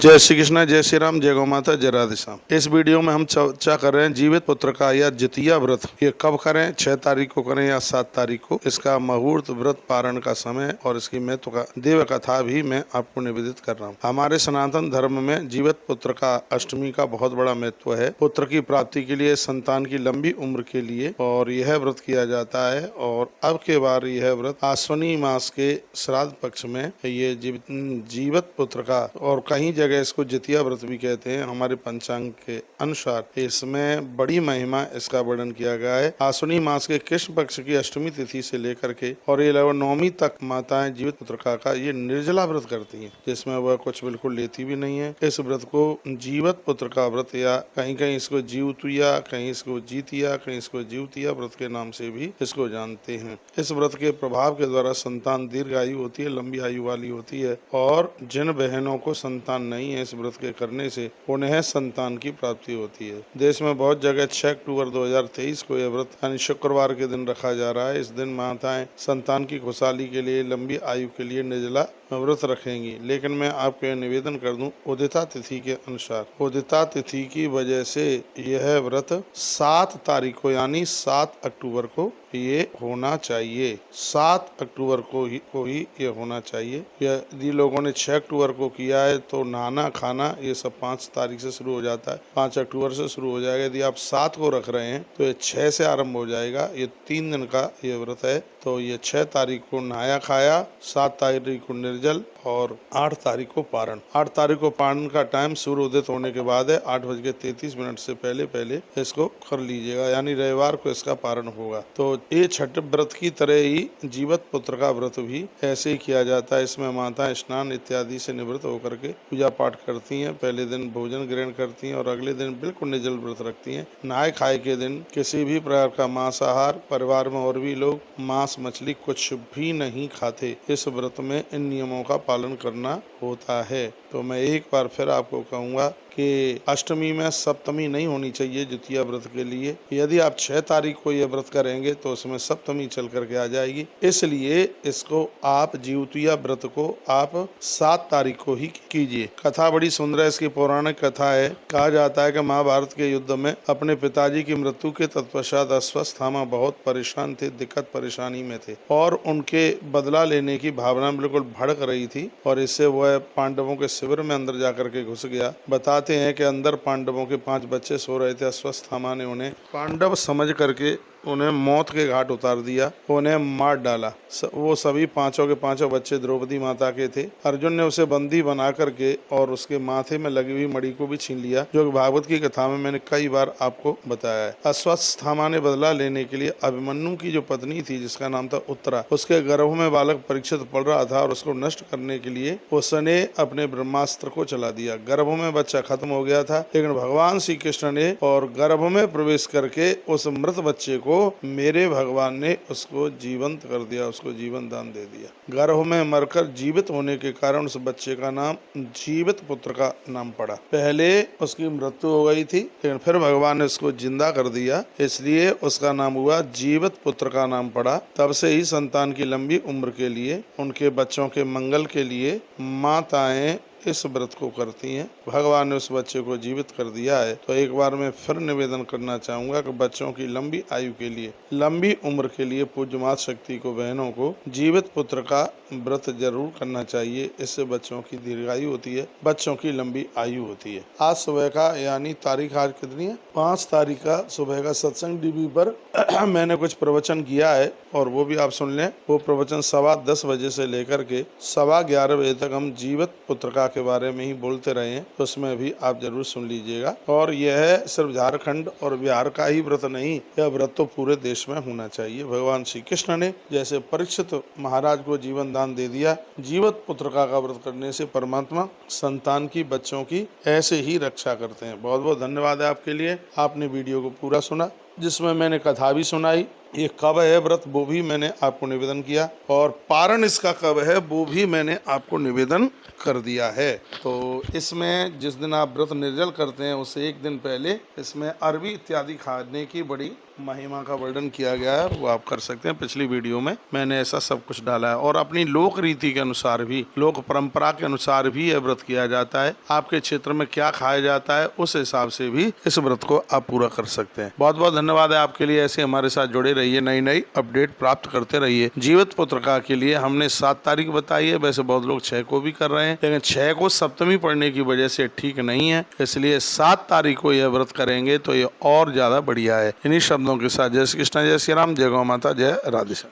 जय श्री कृष्ण, जय श्री राम, जय गौ माता, जय राधे श्याम। इस वीडियो में हम चर्चा कर रहे हैं जीवित पुत्र का या जितिया व्रत। ये कब करें, 6 तारीख को करें या 7 तारीख को। इसका मुहूर्त, व्रत पारण का समय और इसकी महत्व का देव कथा भी मैं आपको निवेदित कर रहा हूँ। हमारे सनातन धर्म में जीवित पुत्र का अष्टमी का बहुत बड़ा महत्व है। पुत्र की प्राप्ति के लिए, संतान की लंबी उम्र के लिए, और यह व्रत किया जाता है। और अब के बार यह व्रत आश्विनी मास के श्राद्ध पक्ष में ये जीवित पुत्र का, और कहीं जगह इसको जितिया व्रत भी कहते हैं, हमारे पंचांग के अनुसार इसमें बड़ी महिमा इसका वर्णन किया गया है। आश्विनी मास के कृष्ण पक्ष की अष्टमी तिथि से लेकर के और ये लगभग 9वीं तक माताएं जीवित पुत्र का ये निर्जला व्रत करती हैं, जिसमें वह कुछ बिल्कुल लेती भी नहीं है। इस व्रत को जीवित पुत्र का व्रत, या कहीं कहीं इसको जीवतुया, कहीं इसको जीतिया, कहीं इसको जीवतिया व्रत के नाम से भी इसको जानते हैं। इस व्रत के प्रभाव के द्वारा संतान दीर्घ आयु होती है, लंबी आयु वाली होती है। और जिन बहनों को संतान नहीं है, इस व्रत के करने से उन्हें संतान की प्राप्ति होती है। देश में बहुत जगह 6 अक्टूबर 2023 को यह व्रत यानी शुक्रवार के दिन रखा जा रहा है। इस दिन माताएं संतान की खुशहाली के लिए, लंबी आयु के लिए निर्जला व्रत रखेंगी। लेकिन मैं आपको यह निवेदन कर दूं, उदिता तिथि के अनुसार, उदिता तिथि की वजह से यह व्रत 7 तारीख को यानी 7 अक्टूबर को ये होना चाहिए। 7 अक्टूबर को ही ये होना चाहिए। यदि लोगों ने 6 अक्टूबर को किया है तो नहाना खाना ये सब 5 तारीख से शुरू हो जाता है, 5 अक्टूबर से शुरू हो जाएगा। यदि आप 7 को रख रहे हैं तो ये 6 से आरंभ हो जाएगा। ये 3 दिन का ये व्रत है। तो ये 6 तारीख को नहाया खाया, 7 तारीख को निर्जल और 8 तारीख को पारण। 8 तारीख को पारण का टाइम सूर्य उदित होने के बाद है। 8:33 से पहले इसको कर लीजिएगा, यानी रविवार को इसका पारण होगा। तो ये छठ व्रत की तरह ही जीवित पुत्र का व्रत भी ऐसे ही किया जाता है। इसमें माताएं स्नान इत्यादि से निवृत्त होकर के पूजा पाठ करती हैं। पहले दिन भोजन ग्रहण करती हैं और अगले दिन बिल्कुल निर्जल व्रत रखती हैं। नहाए खाए के दिन किसी भी प्रकार का मांसाहार, परिवार में और भी लोग मांस मछली कुछ भी नहीं खाते। इस व्रत में इन नियमों का पालन करना होता है। तो मैं एक बार फिर आपको कहूँगा कि अष्टमी में सप्तमी नहीं होनी चाहिए जितिया व्रत के लिए। यदि आप 6 तारीख को यह व्रत करेंगे तो उसमें सप्तमी चल करके आ जाएगी। इसलिए इसको आप जीवतिया व्रत को आप 7 तारीख को ही कीजिए। कथा बड़ी सुंदर है, इसकी पौराणिक कथा है। कहा जाता है कि महाभारत के युद्ध में अपने पिताजी की मृत्यु के तत्पश्चात अश्वत्थामा बहुत परेशान थे, दिक्कत परेशानी में थे और उनके बदला लेने की भावना बिल्कुल भड़क रही थी। और इससे वह पांडवों के शिविर में अंदर जाकर के घुस गया। बताते हैं कि अंदर पांडवों के 5 बच्चे सो रहे थे। अश्वत्थामा ने उन्हें पांडव समझ करके उन्हें मौत के घाट उतार दिया, उन्हें मार डाला। वो सभी 5 के 5 बच्चे द्रौपदी माता के थे। अर्जुन ने उसे बंदी बना करके और उसके माथे में लगी हुई मणि को भी छीन लिया, जो भागवत की कथा में मैंने कई बार आपको बताया है। अश्वत्थामा ने बदला लेने के लिए अभिमन्यु की जो पत्नी थी, जिसका नाम था उत्तरा, उसके गर्भ में बालक परीक्षित पड़ रहा था और उसको नष्ट करने के लिए उसने अपने ब्रह्मास्त्र को चला दिया। गर्भ में बच्चा खत्म हो गया था, लेकिन भगवान श्री कृष्ण ने और गर्भ में प्रवेश करके उस मृत बच्चे को मेरे भगवान ने उसको जीवंत कर दिया, उसको जीवन दान दे दिया। गर्भ में मरकर जीवित होने के कारण उस बच्चे का नाम जीवित पुत्र का नाम पड़ा। पहले उसकी मृत्यु हो गई थी, लेकिन फिर भगवान ने उसको जिंदा कर दिया, इसलिए उसका नाम हुआ जीवित पुत्र का नाम पड़ा। तब से ही संतान की लंबी उम्र के लिए, उनके बच्चों के मंगल के लिए माताएं इस व्रत को करती हैं। भगवान ने उस बच्चे को जीवित कर दिया है। तो एक बार मैं फिर निवेदन करना चाहूंगा कि बच्चों की लंबी आयु के लिए, लंबी उम्र के लिए पूज्य माता शक्ति को, बहनों को जीवित पुत्र का व्रत जरूर करना चाहिए। इससे बच्चों की दीर्घायु होती है, बच्चों की लंबी आयु होती है। आज सुबह का, यानी तारीख आज कितनी है, 5 तारीख का सुबह का सत्संग टीवी पर मैंने कुछ प्रवचन किया है और वो भी आप सुन लें। वो प्रवचन 10:15 बजे से लेकर के 11:15 बजे तक हम जीवित पुत्र का के बारे में ही बोलते रहे हैं, तो उसमें भी आप जरूर सुन लीजिएगा। और यह सिर्फ झारखंड और बिहार का ही व्रत नहीं, यह व्रत तो पूरे देश में होना चाहिए। भगवान श्री कृष्ण ने जैसे परीक्षित महाराज को जीवन दान दे दिया, जीवित पुत्र का व्रत करने से परमात्मा संतान की, बच्चों की ऐसे ही रक्षा करते हैं। बहुत बहुत धन्यवाद है आपके लिए। आपने वीडियो को पूरा सुना, जिसमें मैंने कथा भी सुनाई। ये कब है व्रत वो भी मैंने आपको निवेदन किया, और पारण इसका कब है वो भी मैंने आपको निवेदन कर दिया है। तो इसमें जिस दिन आप व्रत निर्जल करते हैं उससे एक दिन पहले इसमें अरबी इत्यादि खाने की बड़ी महिमा का वर्णन किया गया है, वो आप कर सकते हैं। पिछली वीडियो में मैंने ऐसा सब कुछ डाला है। और अपनी लोक रीति के अनुसार भी, लोक परंपरा के अनुसार भी यह व्रत किया जाता है। आपके क्षेत्र में क्या खाया जाता है उस हिसाब से भी इस व्रत को आप पूरा कर सकते हैं। बहुत बहुत धन्यवाद है आपके लिए। ऐसे हमारे साथ जुड़े रहिए, नई नई अपडेट प्राप्त करते रहिए। जीवित पुत्रका के लिए हमने 7 तारीख बताई है, वैसे बहुत लोग 6 को भी कर रहे हैं, लेकिन 6 को सप्तमी पड़ने की वजह से ठीक नहीं है, इसलिए 7 तारीख को यह व्रत करेंगे तो ये और ज्यादा बढ़िया है। इन्हीं शब्दों के साथ जय श्री कृष्ण, जय श्री राम, जय गौ माता, जय राधे श्याम।